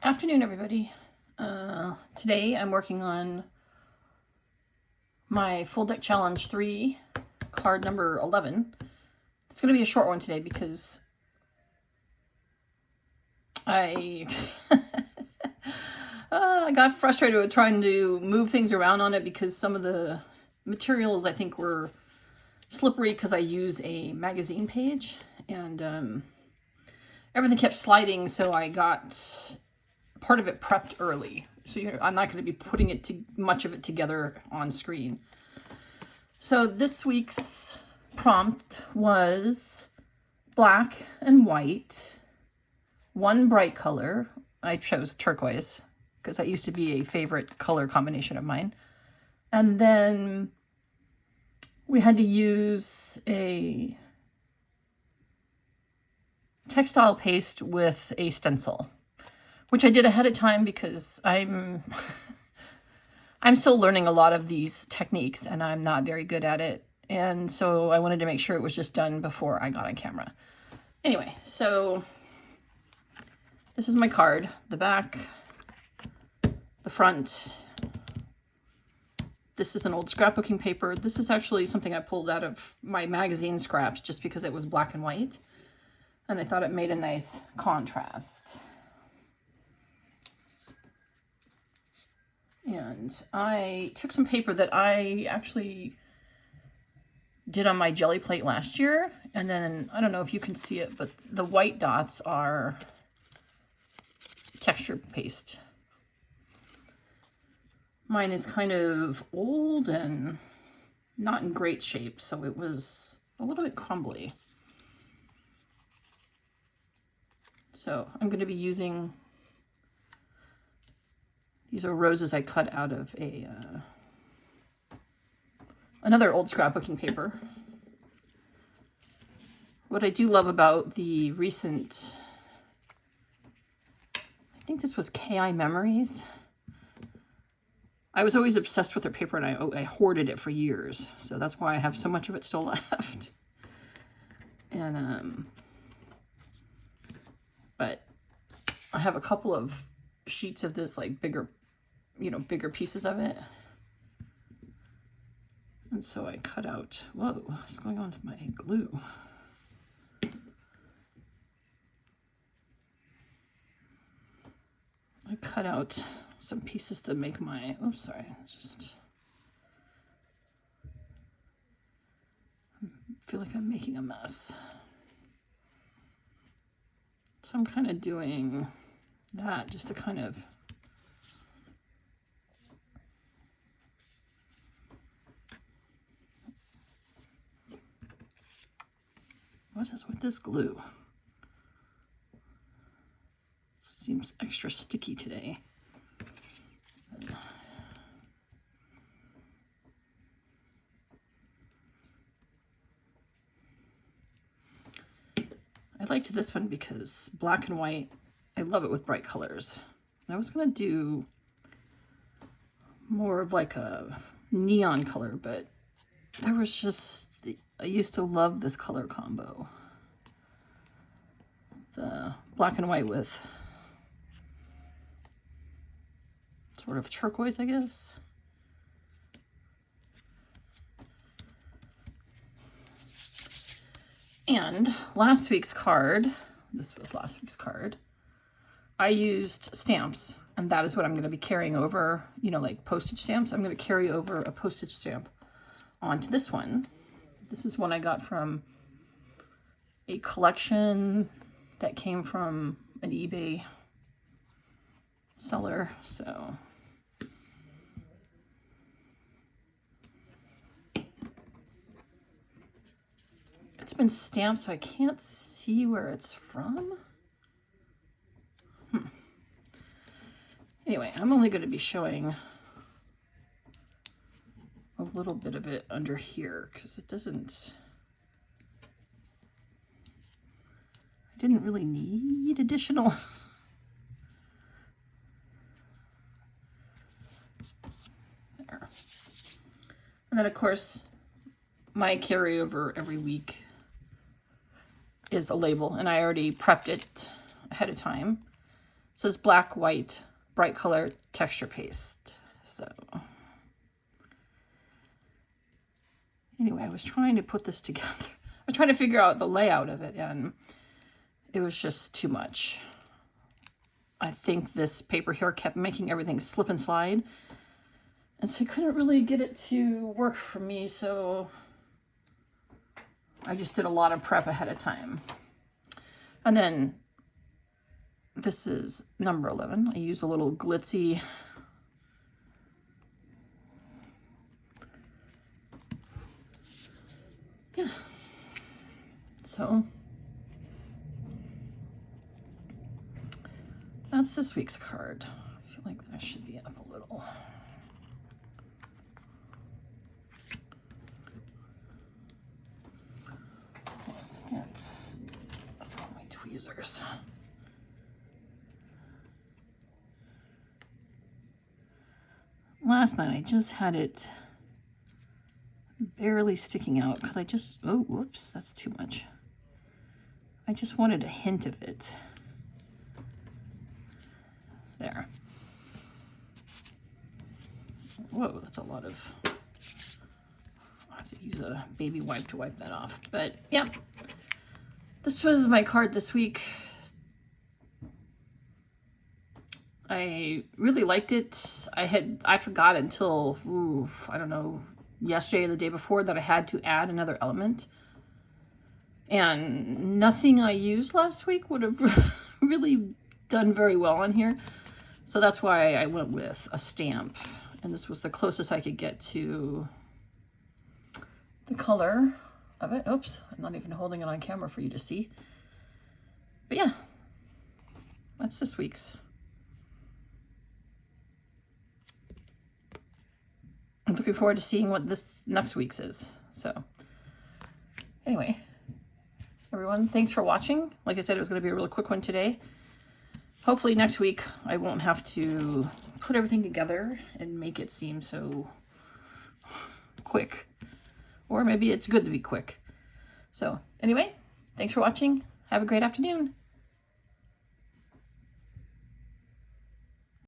Afternoon, everybody. Today I'm working on my Full Deck Challenge 3, card number 11. It's going to be a short one today because I I got frustrated with trying to move things around on it because some of the materials I think were slippery because I use a magazine page and everything kept sliding, so I got part of it prepped early. So I'm not going to be putting much of it together on screen. So this week's prompt was black and white, one bright color. I chose turquoise because that used to be a favorite color combination of mine. And then we had to use a textile paste with a stencil, which I did ahead of time because I'm still learning a lot of these techniques and I'm not very good at it. And so I wanted to make sure it was just done before I got on camera. Anyway, so this is my card, the back, the front. This is an old scrapbooking paper. This is actually something I pulled out of my magazine scraps just because it was black and white. And I thought it made a nice contrast. And I took some paper that I actually did on my jelly plate last year. And then, I don't know if you can see it, but the white dots are texture paste. Mine is kind of old and not in great shape, so it was a little bit crumbly. So I'm going to be using... These are roses I cut out of another old scrapbooking paper. What I do love about the recent, I think this was KI Memories. I was always obsessed with their paper and I hoarded it for years. So that's why I have so much of it still left. And, but I have a couple of sheets of this, like bigger pieces of it. And so I cut out, whoa, what's going on with my glue? I cut out some pieces to make my, oops, sorry, I feel like I'm making a mess. So I'm kind of doing that just to kind of what is with this glue? It seems extra sticky today. I liked this one because black and white, I love it with bright colors. And I was going to do more of like a neon color, but there was just, I used to love this color combo. The black and white with sort of turquoise, I guess. And last week's card, this was last week's card, I used stamps, and that is what I'm going to be carrying over, like postage stamps. I'm going to carry over a postage stamp onto this one. This is one I got from a collection that came from an eBay seller, so... It's been stamped, so I can't see where it's from. Anyway, I'm only going to be showing a little bit of it under here because it doesn't... I didn't really need additional... There. And then, of course, my carryover every week is a label, and I already prepped it ahead of time. says black, white, bright color, texture paste. So anyway, I was trying to put this together. I was trying to figure out the layout of it, and it was just too much. I think this paper here kept making everything slip and slide. And so I couldn't really get it to work for me, so I just did a lot of prep ahead of time. And then this is number 11. I use a little glitzy so that's this week's card. I feel like that should be up a little. Hold on a second. Oh, my tweezers. Last night I just had it barely sticking out because I just, oh, whoops, that's too much. I just wanted a hint of it. There. Whoa, that's a lot of, I'll have to use a baby wipe to wipe that off. But yeah, this was my card this week. I really liked it. I forgot until, I don't know, yesterday or the day before that I had to add another element. And nothing I used last week would have really done very well on here. So that's why I went with a stamp. And this was the closest I could get to the color of it. Oops, I'm not even holding it on camera for you to see. But yeah, that's this week's. I'm looking forward to seeing what this next week's is. So anyway, everyone, thanks for watching. Like I said, it was going to be a really quick one today. Hopefully next week I won't have to put everything together and make it seem so quick. Or maybe it's good to be quick. So anyway, thanks for watching. Have a great afternoon.